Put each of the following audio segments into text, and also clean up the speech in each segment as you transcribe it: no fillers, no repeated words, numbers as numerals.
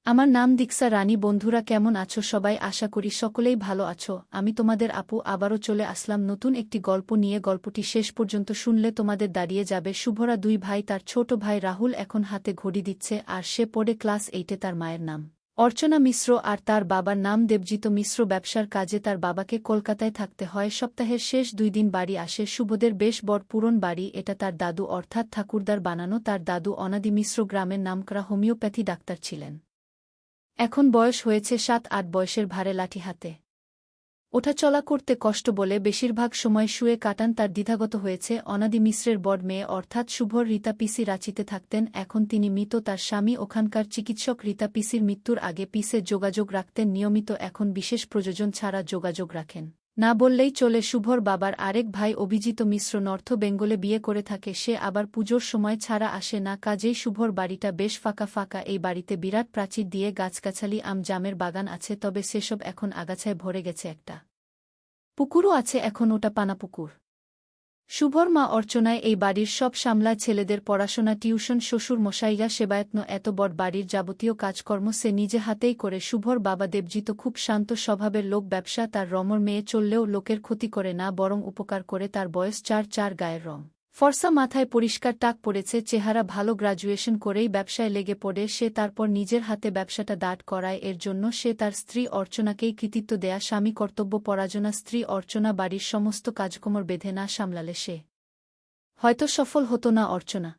আমার নাম দীক্ষা রানী। বন্ধুরা কেমন আছো সবাই? আশা করি সকলেই ভালো আছো। আমি তোমাদের আপু আবারও চলে আসলাম নতুন একটি গল্প নিয়ে। গল্পটি শেষ পর্যন্ত শুনলে তোমাদের দাঁড়িয়ে যাবে। শুভরা দুই ভাই, তার ছোট ভাই রাহুল এখন হাতে ঘড়ি দিচ্ছে, আর সে পড়ে ক্লাস 8-এ। তার মায়ের নাম অর্চনা মিশ্র আর তার বাবার নাম দেবজিৎ মিশ্র। ব্যবসার কাজে তার বাবাকে কলকাতায় থাকতে হয়। সপ্তাহের শেষ 2 দিন বাড়ি আসে শুভদের বেশ বড় পুরন বাড়ি। এটা তার দাদু অর্থাৎ ঠাকুরদার বানানো। তার দাদু অনাদি মিশ্র গ্রামের নামকরা হোমিওপ্যাথি ডাক্তার ছিলেন। এখন বয়স হয়েছে 7-8 বয়সের ভারে লাঠি হাতে ওঠাচলা করতে কষ্ট বলে বেশিরভাগ সময় শুয়ে কাটান। তার দ্বিধাগত হয়েছে। অনাদি মিশ্রের বড় মেয়ে অর্থাৎ শুভর রীতা পিসি রাঁচিতে থাকতেন। এখন তিনি মৃত। তার স্বামী ওখানকার চিকিৎসক। রীতা পিসির মৃত্যুর আগে পিসে যোগাযোগ রাখতেন নিয়মিত, এখন বিশেষ প্রয়োজন ছাড়া যোগাযোগ রাখেন না বললেই চলে। শুভর বাবার আরেক ভাই অভিজিৎ মিশ্র নর্থ বেঙ্গলে বিয়ে করে থাকে। সে আবার পুজোর সময় ছাড়া আসে না, কাজেই শুভর বাড়িটা বেশ ফাঁকা ফাঁকা। এই বাড়িতে বিরাট প্রাচীর দিয়ে গাছগাছালি, আম জামের বাগান আছে, তবে সেসব এখন আগাছায় ভরে গেছে। একটা পুকুরও আছে, এখন ওটা পানাপুকুর। শুভর মা অর্চনায় এই বাড়ির সব সামলায়, ছেলেদের পড়াশোনা, টিউশন, শ্বশুর মশাইরা সেবায়ত্ন, এত বড় বাড়ির যাবতীয় কাজকর্ম সে নিজে হাতেই করে। শুভর বাবা দেবজিৎ খুব শান্ত স্বভাবের লোক। ব্যবসা তার রমর মেয়ে চললেও লোকের ক্ষতি করে না, বরং উপকার করে। তার বয়স 4, গায়ের রং ফর্সা, মাথায় পরিষ্কার টাক পড়েছে, চেহারা ভালো। গ্রাজুয়েশন করেই ব্যবসায় লেগে পড়ে সে, তারপর নিজের হাতে ব্যবসাটা দাঁড় করায়। এর জন্য সে তার স্ত্রী অর্চনাকেই কৃতিত্ব দেয়া। স্বামী কর্তব্য পরাজনা, স্ত্রী অর্চনা বাড়ির সমস্ত কাজকর্ম বেঁধে না সামলালে সে হয়তো সফল হতো না। অর্চনা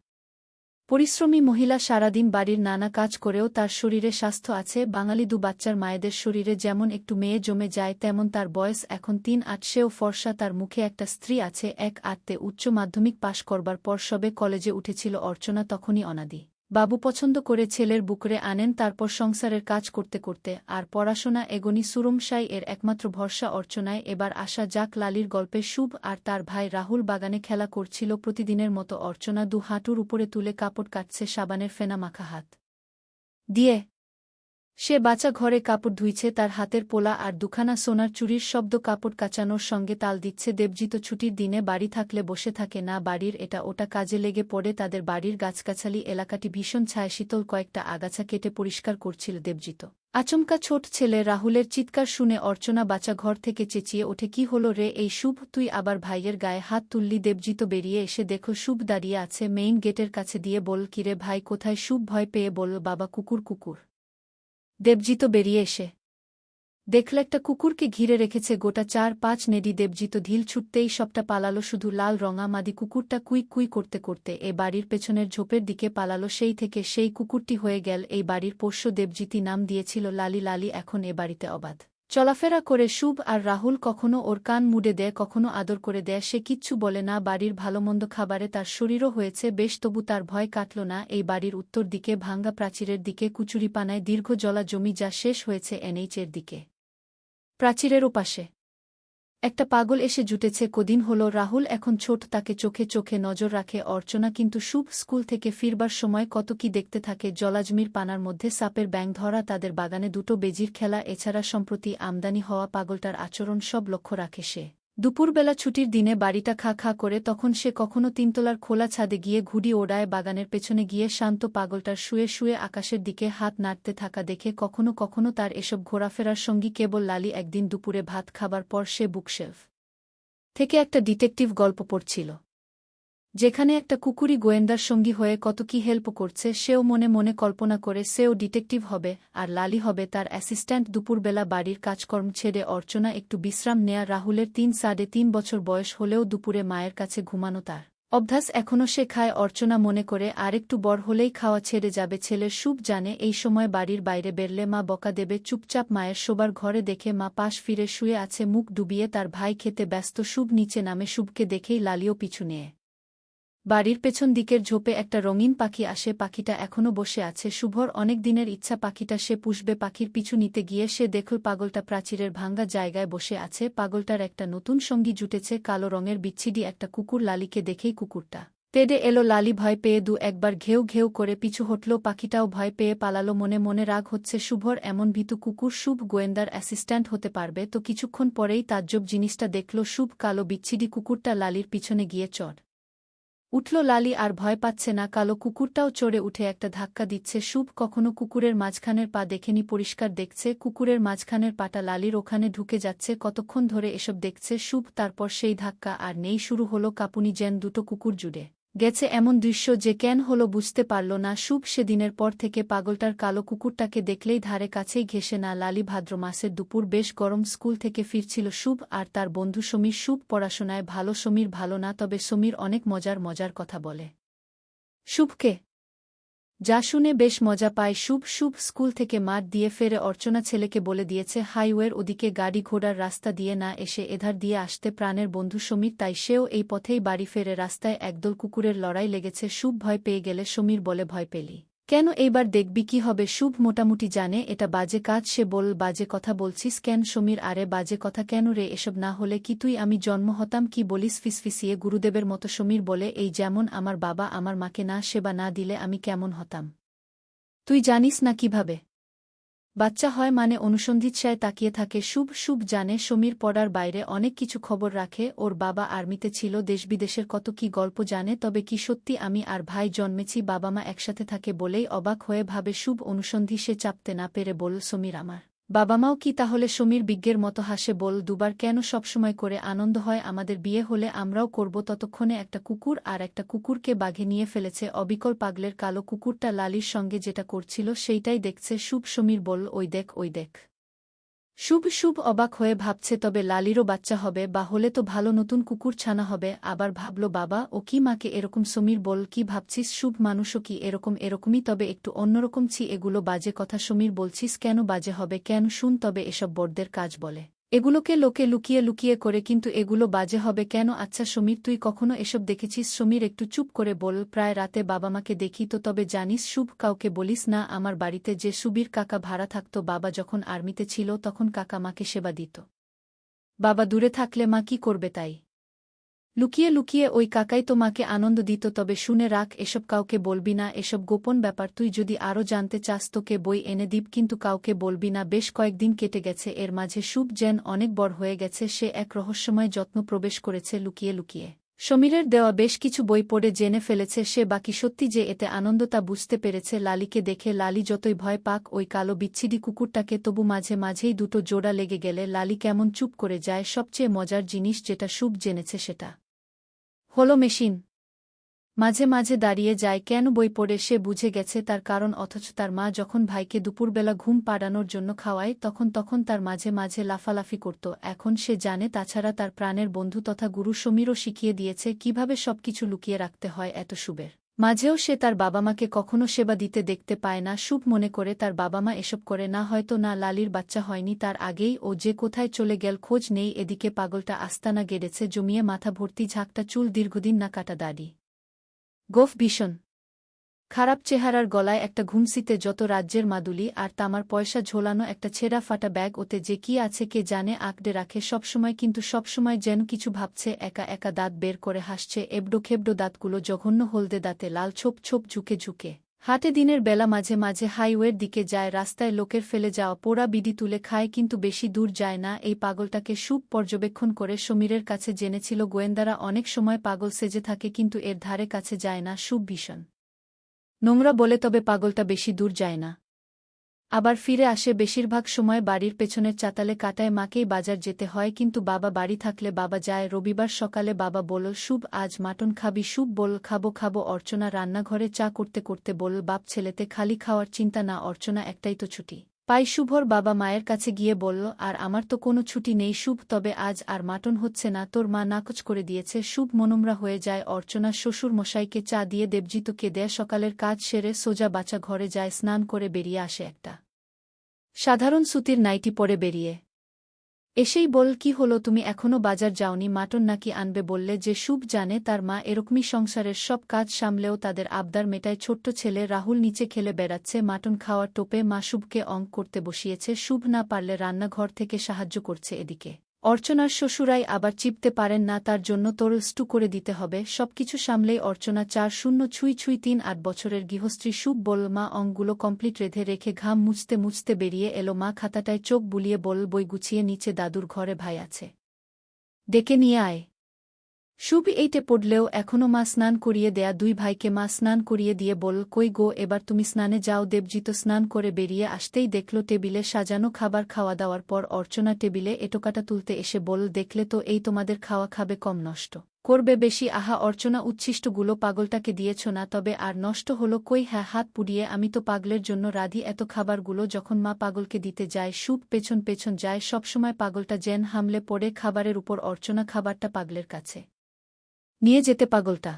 পরিশ্রমী মহিলা, সারাদিন বাড়ির নানা কাজ করেও তার শরীরে স্বাস্থ্য আছে। বাঙালি দু বাচ্চার মায়েদের শরীরে যেমন একটু মেয়ে জমে যায়, তেমন তার বয়স এখন 3-8। সেও ফর্সা, তার মুখে একটা স্ত্রী আছে। 1-8-তে উচ্চ মাধ্যমিক পাশ করবার পর সবে কলেজে উঠেছিল অর্চনা, তখনই অনাদি বাবু পছন্দ করে ছেলের বুকরে আনেন। তারপর সংসারের কাজ করতে করতে আর পড়াশোনা এগোনি সুরমশাই। এর একমাত্র ভরসা অর্চনায়। এবার আসা যাক লালির গল্পে। শুভ আর তার ভাই রাহুল বাগানে খেলা করছিল প্রতিদিনের মতো। অর্চনা 2 হাঁটুর উপরে তুলে কাপড় কাটছে সাবানের ফেনা মাখা হাত দিয়ে। সে বাঁচা ঘরে কাপড় ধুইছে, তার হাতের পোলা আর দুখানা সোনার চুরির শব্দ কাপড় কাচানোর সঙ্গে তাল দিচ্ছে। দেবজিৎ ছুটির দিনে বাড়ি থাকলে বসে থাকে না, বাড়ির এটা ওটা কাজে লেগে পড়ে। তাদের বাড়ির গাছগাছালি এলাকাটি ভীষণ ছায়াশীতল। কয়েকটা আগাছা কেটে পরিষ্কার করছিল দেবজিৎ। আচমকা ছোট ছেলে রাহুলের চিৎকার শুনে অর্চনা বাঁচা ঘর থেকে চেঁচিয়ে ওঠে, কি হলো রে? এই শুভ, তুই আবার ভাইয়ের গায়ে হাত তুললি? দেবজিৎ বেরিয়ে এসে দেখো শুভ দাঁড়িয়ে আছে মেইন গেটের কাছে, দিয়ে বলল, কিরে ভাই কোথায়? শুভ ভয় পেয়ে বলল, বাবা কুকুর। কুকুর? দেবজিৎ বেরিয়ে এসে দেখল একটা কুকুরকে ঘিরে রেখেছে গোটা 4-5 নেডি। দেবজিৎ ঢিল ছুটতেই সবটা পালালো, শুধু লাল রঙা মাদি কুকুরটা কুইক কুই করতে করতে এ বাড়ির পেছনের ঝোপের দিকে পালালো। সেই থেকে সেই কুকুরটি হয়ে গেল এই বাড়ির পোষ্য। দেবজিৎই নাম দিয়েছিল লালি। লালি এখন এ বাড়িতে অবাধ চলাফেরা করে। শুভ আর রাহুল কখনো ওর কান মুড়ে দেয়, কখনো আদর করে দেয়। সে কিচ্ছু বলে না। বাড়ির ভালোমন্দ খাবারে তার শরীরও হয়েছে বেশ, তবু তার ভয় কাটল না। এই বাড়ির উত্তর দিকে ভাঙ্গা প্রাচীরের দিকে কুচুরিপানায় দীর্ঘ জলা জমি, যা শেষ হয়েছে এনএইচের দিকে। প্রাচীরের ওপাশে একটা পাগল এসে জুটেছে কদিন হলো। রাহুল এখন ছোট, তাকে চোখে চোখে নজর রাখে অর্চনা, কিন্তু শুভ স্কুল থেকে ফিরবার সময় কত কি দেখতে থাকে। জলাজমির পানার মধ্যে সাপের ব্যাঙ ধরা, তাদের বাগানে দুটো বেজির খেলা, এছাড়া সম্প্রতি আমদানি হওয়া পাগলটার আচরণ, সব লক্ষ্য রাখে সে। দুপুরবেলা ছুটির দিনে বাড়িটা খা খা করে, তখন সে কখনো তিনতলার খোলা ছাদে গিয়ে ঘুড়ি ওড়ায়, বাগানের পেছনে গিয়ে শান্ত পাগলটার শুয়ে শুয়ে আকাশের দিকে হাত নাড়তে থাকা দেখে। কখনো কখনো তার এসব ঘোরাফেরার সঙ্গী কেবল লালি। একদিন দুপুরে ভাত খাবার পর সে বুকশেলফ থেকে একটা ডিটেকটিভ গল্প পড়ছিল, যেখানে একটা কুকুরই গোয়েন্দার সঙ্গী হয়ে কত কি হেল্প করছে। সেও মনে মনে কল্পনা করে সেও ডিটেকটিভ হবে, আর লালি হবে তার অ্যাসিস্ট্যান্ট। দুপুরবেলা বাড়ির কাজকর্ম ছেড়ে অর্চনা একটু বিশ্রাম নেয়া। রাহুলের 3-3.5 বছর বয়স হলেও দুপুরে মায়ের কাছে ঘুমানো তার অভ্যাস এখনও সে খায়। অর্চনা মনে করে আর একটু বড় হলেই খাওয়া ছেড়ে যাবে ছেলের। শুভ জানে এই সময় বাড়ির বাইরে বেরলে মা বকা দেবে। চুপচাপ মায়ের শোবার ঘরে দেখে মা পাশ ফিরে শুয়ে আছে মুখ ডুবিয়ে, তার ভাই খেতে ব্যস্ত। শুভ নিচে নামে, শুভকে দেখেই লালিও পিছু নিয়ে বাড়ির পেছন দিকের ঝোপে একটা রঙিন পাখি আসে। পাখিটা এখনও বসে আছে। শুভর অনেক দিনের ইচ্ছা পাখিটা সে পুষবে। পাখির পিছু নিতে গিয়ে সে দেখল পাগলটা প্রাচীরের ভাঙ্গা জায়গায় বসে আছে। পাগলটার একটা নতুন সঙ্গী জুটেছে, কালো রঙের বিচ্ছিডি একটা কুকুর। লালিকে দেখেই কুকুরটা তেড়ে এলো। লালি ভয় পেয়ে 2-1 বার ঘেউ ঘেউ করে পিছু হটল। পাখিটাও ভয় পেয়ে পালালো। মনে মনে রাগ হচ্ছে শুভর এমন ভীতু কুকুর। শুভ গোয়েন্দার অ্যাসিস্ট্যান্ট হতে পারবে তো? কিছুক্ষণ পরেই তাজ্জব জিনিসটা দেখল শুভ, কালো বিচ্ছিডি কুকুরটা লালির পিছনে গিয়ে চড় উঠল লালি, আর ভয় পাচ্ছে না। কালো কুকুরটাও চড়ে উঠে একটা ধাক্কা দিচ্ছে। শুভ কখনো কুকুরের মাঝখানের পা দেখেনি, পরিষ্কার দেখছে কুকুরের মাঝখানের পাটা লালির ওখানে ঢুকে যাচ্ছে। কতক্ষণ ধরে এসব দেখছে শুভ, তারপর সেই ধাক্কা আর নেই, শুরু হলো কাঁপুনি, যেন দুটো কুকুর জুড়ে গেছে। এমন দৃশ্য যে কেন হলো বুঝতে পারল না শুভ। সেদিনের পর থেকে পাগলটার কালো কুকুরটাকে দেখলেই ধারে কাছেই ঘেঁষে না লালি। ভাদ্র মাসের দুপুর, বেশ গরম। স্কুল থেকে ফিরছিল শুভ আর তার বন্ধু সমীর। শুভ পড়াশোনায় ভালো, সমীর ভালো না, তবে সমীর অনেক মজার মজার কথা বলে শুভকে, যা শুনে বেশ মজা পায় শুভ। শুভ স্কুল থেকে মাঠ দিয়ে ফেরে অর্চনা ছেলেকে বলে দিয়েছে হাইওয়ের ওদিকে গাড়ি ঘোড়ার রাস্তা দিয়ে না এসে এধার দিয়ে আসতে প্রাণের বন্ধু সমীর, তাই সেও এই পথেই বাড়ি ফেরে। রাস্তায় একদল কুকুরের লড়াই লেগেছে। শুভ ভয় পেয়ে গেলে সমীর বলে, ভয় পেলি কেন, এইবার দেখবি কি হবে। শুভ মোটামুটি জানে এটা বাজে কাজ। সে বল, বাজে কথা বলছিস কেন সমীর? আরে বাজে কথা কেন রে, এসব না হলে কি তুই আমি জন্ম হতাম? কি বলিস ফিসফিসিয়ে গুরুদেবের মতো সমীর বলে, এই যেমন আমার বাবা আমার মাকে না সেবা না দিলে আমি কেমন হতাম, তুই জানিস না কিভাবে বাচ্চা হয়। মানে অনুসন্ধিৎসায় তাকিয়ে থাকে শুভ। শুভ জানে সমীর পড়ার বাইরে অনেক কিছু খবর রাখে। ওর বাবা আর্মিতে ছিল, দেশবিদেশের কত কি গল্প জানে। তবে কি সত্যি আমি আর ভাই জন্মেছি, বাবা মা একসাথে থাকে বলেই অবাক হয়ে ভাবে শুভ। অনুসন্ধি সে চাপতে না পেরে বলল, সমীর আমার বাবা মাও কি তাহলে? সমীর বিজ্ঞের মতো হাসে বল, দুবার কেন, সবসময় করে আনন্দ হয় আমাদের, বিয়ে হলে আমরাও করব। ততক্ষণে একটা কুকুর আর একটা কুকুরকে বাঘে নিয়ে ফেলেছে। অবিকল পাগলের কালো কুকুরটা লালির সঙ্গে যেটা করছিল সেইটাই দেখছে শুভ। সমীর বলল, ওই দেখ ওই দেখ। শুভ শুভ অবাক হয়ে ভাবছে, তবে লালিরও বাচ্চা হবে, বা হলে তো ভালো, নতুন কুকুর ছানা হবে। আবার ভাবল, বাবা ও কি মাকে এরকম? সমীর বল, কি ভাবছিস শুভ? মানুষও কি এরকম? এরকমই, তবে একটু অন্যরকম। ছি, এগুলো বাজে কথা। সমীর বলছিস কেন বাজে হবে কেন? শুন, তবে এসব বড়দের কাজ বলে, এগুলোকে লোকে লুকিয়ে লুকিয়ে করে, কিন্তু এগুলো বাজে হবে কেন? আচ্ছা সমীর, তুই কখনো এসব দেখেছিস? সমীর একটু চুপ করে বল, প্রায় রাতে বাবা মাকে দেখি তো। তবে জানিস শুভ, কাউকে বলিস না। আমার বাড়িতে যে সুবীর কাকা ভাড়া থাকত, বাবা যখন আর্মিতে ছিল তখন কাকা মাকে সেবা দিত। বাবা দূরে থাকলে মা কি করবে, তাই লুকিয়ে লুকিয়ে ওই কাকাই তো মাকে আনন্দ দিত। তবে শুনে রাখ, এসব কাউকে বলবি না, এসব গোপন ব্যাপার। তুই যদি আরও জানতে চাস তোকে বই এনে দিব, কিন্তু কাউকে বলবি না। বেশ কয়েকদিন কেটে গেছে, এর মাঝে শুভ যেন অনেক বড় হয়ে গেছে। সে এক রহস্যময় যত্ন প্রবেশ করেছে লুকিয়ে লুকিয়ে। সমীরের দেওয়া বেশ কিছু বই পড়ে জেনে ফেলেছে সে, বাকি সত্যি যে এতে আনন্দ তা বুঝতে পেরেছে লালিকে দেখে। লালি যতই ভয় পাক ওই কালো বিচ্ছিরি কুকুরটাকে, তবু মাঝে মাঝেই দুটো জোড়া লেগে গেলে লালি কেমন চুপ করে যায়। সবচেয়ে মজার জিনিস যেটা শুভ জেনেছে সেটা হলো মেশিন মাঝে মাঝে দাঁড়িয়ে যায় কেন, বই পড়ে সে বুঝে গেছে তার কারণ। অথচ তার মা যখন ভাইকে দুপুরবেলা ঘুম পাড়ানোর জন্য খাওয়ায় তখন তখন তার মাঝে মাঝে লাফালাফি করত। এখন সে জানে, তাছাড়া তার প্রাণের বন্ধু তথা গুরু সমীরও শিখিয়ে দিয়েছে কিভাবে সবকিছু লুকিয়ে রাখতে হয়। এত শুভের মাঝেও সে তার বাবা মাকে কখনো সেবা দিতে দেখতে পায় না। শুভ মনে করে তার বাবা মা এসব করে না, হয়তো না লালির বাচ্চা হয়নি তার আগেই ও যে কোথায় চলে গেল খোঁজ নেই। এদিকে পাগলটা আস্তানা গেড়েছে জমিয়ে, মাথা ভর্তি ঝাঁকটা চুল, দীর্ঘদিন না কাটা দাড়ি, গোফ ভীষণ খারাপ চেহারার, গলায় একটা ঘুমসিতে যত রাজ্যের মাদুলি আর তামার পয়সা ঝোলানো একটা ছেঁড়া ফাটা ব্যাগ। ওতে যে কি আছে কে জানে, আঁকড়ে রাখে সবসময়, কিন্তু সবসময় যেন কিছু ভাবছে। একা একা দাঁত বের করে হাসছে, এবড়ো খেবড়ো দাঁতগুলো জঘন্য হলদে দাঁতে লাল, ছোপ ছোপ ঝুঁকে ঝুঁকে হাটে। দিনের বেলা মাঝে মাঝে হাইওয়ের দিকে যায়, রাস্তায় লোকের ফেলে যাওয়া পোড়া বিড়ি তুলে খায়, কিন্তু বেশি দূর যায় না। এই পাগলটাকে শুভ পর্যবেক্ষণ করে সমীরের কাছে জেনেছিল গোয়েন্দারা অনেক সময় পাগল সেজে থাকে, কিন্তু এর ধারে কাছে যায় না শুভ। ভীষণ নোংরা বলে, তবে পাগলটা বেশি দূর যায় না, আবার ফিরে আসে। বেশিরভাগ সময় বাড়ির পেছনের চাতালে কাটায়, মাকেই বাজার যেতে হয়, কিন্তু বাবা বাড়ি থাকলে বাবা যায়। রবিবার সকালে বাবা বলল, শুভ আজ মাটন খাবি? শুভ বলল, খাবো খাবো। অর্চনা রান্নাঘরে চা করতে করতে বলল, বাপ ছেলেতে খালি খাওয়ার চিন্তা না, অর্চনা একটাই তো ছুটি পাই। শুভর বাবা মায়ের কাছে গিয়ে বলল, আর আমার তো কোনো ছুটি নেই শুভ, তবে আজ আর মাটন হচ্ছে না, তোর মা নাকচ করে দিয়েছে। শুভ মনমরা হয়ে যায়। অর্চনার শ্বশুর মশাইকে চা দিয়ে দেবজিতকে দেয়। সকালের কাজ সেরে সোজা বাচ্চা ঘরে যায়, স্নান করে বেরিয়ে আসে একটা সাধারণ সুতির নাইটি পরে বেরিয়ে এসেই বল, কি হলো তুমি এখনো বাজার যাওনি? মাটন নাকি আনবে বললে যে? শুভ জানে তার মা এরকমই, সংসারের সব কাজ সামলেও তাদের আবদার মেটায়। ছোট্ট ছেলে রাহুল নিচে খেলে বেড়াচ্ছে মাটন খাওয়ার টোপে, মা শুভকে অঙ্ক করতে বসিয়েছে। শুভ না পারলে রান্নাঘর থেকে সাহায্য করছে। এদিকে অর্চনার শ্বশুরাই আবার চিপতে পারেন না, তার জন্য তোর স্টু করে দিতে হবে। সবকিছু সামলেই অর্চনা 40 ছুঁই 8 বছরের গৃহস্ত্রী। শুভ বলল, মা অঙ্কগুলো কমপ্লিট রেধে রেখে ঘাম মুছতে মুছতে বেরিয়ে এলো। মা খাতাটায় চোখ বুলিয়ে বলল, বই গুছিয়ে নিচে দাদুর ঘরে ভাই আছে, ডেকে নিয়ে আয়। শুভ এইটে পড়লেও এখনও মা স্নান করিয়ে দেয়া দুই ভাইকে মা স্নান করিয়ে দিয়ে বলল, কই গো, এবার তুমি স্নানে যাও। দেবজিৎ স্নান করে বেরিয়ে আসতেই দেখল টেবিলে সাজানো খাবার। খাওয়া দাওয়ার পর অর্চনা টেবিলে এঁটোকাটা তুলতে এসে বলল, দেখলে তো, এই তোমাদের খাওয়া খাবে কম, নষ্ট করবে বেশি। আহা অর্চনা, উচ্ছিষ্টগুলো পাগলটাকে দিয়েছ না, তবে আর নষ্ট হলো কই? হ্যাঁ, হাত পুড়িয়ে আমি তো পাগলের জন্য রাধি। এত খাবারগুলো যখন মা পাগলকে দিতে যায়, শুভ পেছন পেছন যায়, সবসময় পাগলটা যেন হামলে পড়ে খাবারের উপর। অর্চনা খাবারটা পাগলের কাছে নিয়ে যেতে পাগলটা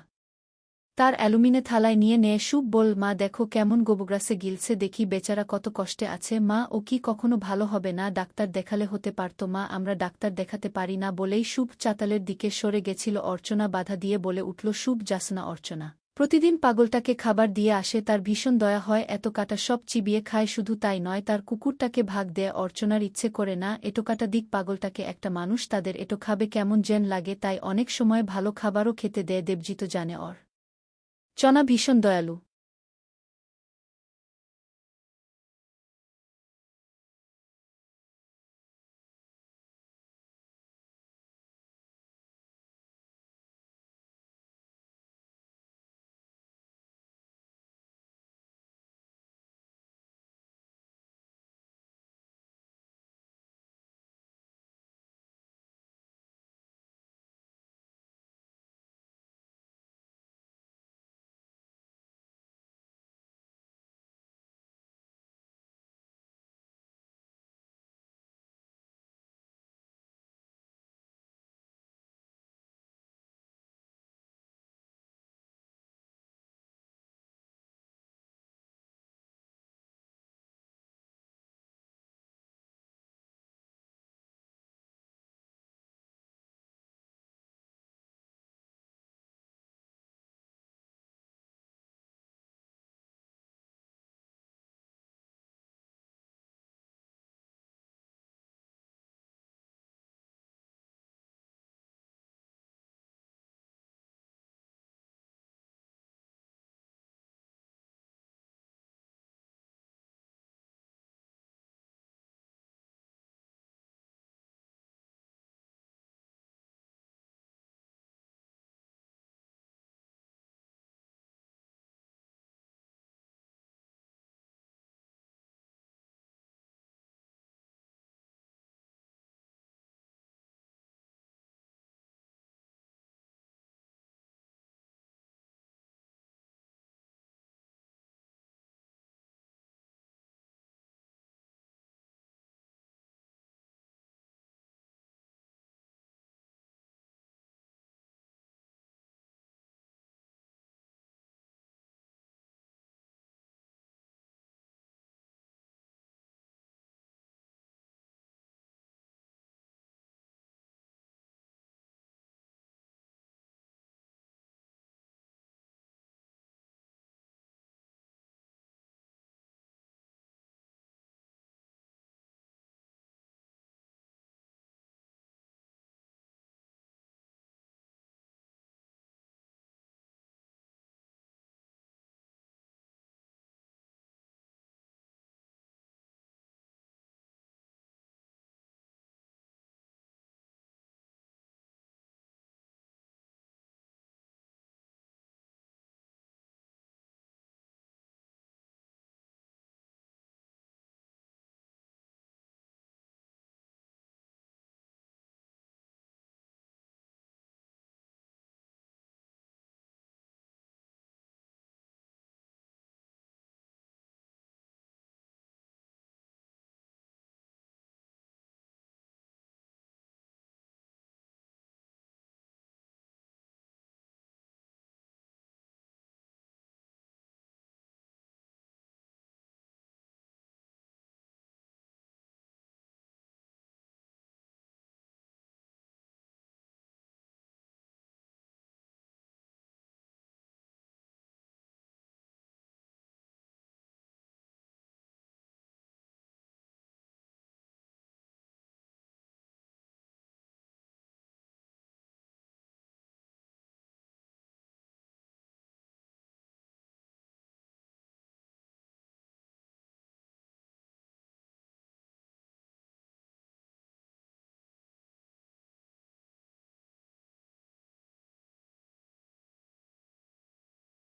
তার অ্যালুমিনে থালায় নিয়ে নেয়। শুভ বল, মা দেখো কেমন গোবগ্রাসে গিলছে, দেখি বেচারা কত কষ্টে আছে। মা, ও কি কখনো ভালো হবে না? ডাক্তার দেখালে হতে পারত মা, আমরা ডাক্তার দেখাতে পারি না। বলেই শুভ চাতালের দিকে সরে গেছিল। অর্চনা বাধা দিয়ে বলে উঠল, শুভ যাস না। অর্চনা প্রতিদিন পাগলটাকে খাবার দিয়ে আসে, তার ভীষণ দয়া হয়, এত কাটা সব চিবিয়ে খায়। শুধু তাই নয়, তার কুকুরটাকে ভাগ দেয়। অর্চনার ইচ্ছে করে না এটোকাটা দিক পাগলটাকে একটা মানুষ, তাদের এটো খাবে কেমন যেন লাগে, তাই অনেক সময় ভালো খাবারও খেতে দেয়। দেবজিৎ জানে চনা ভীষণ দয়ালু।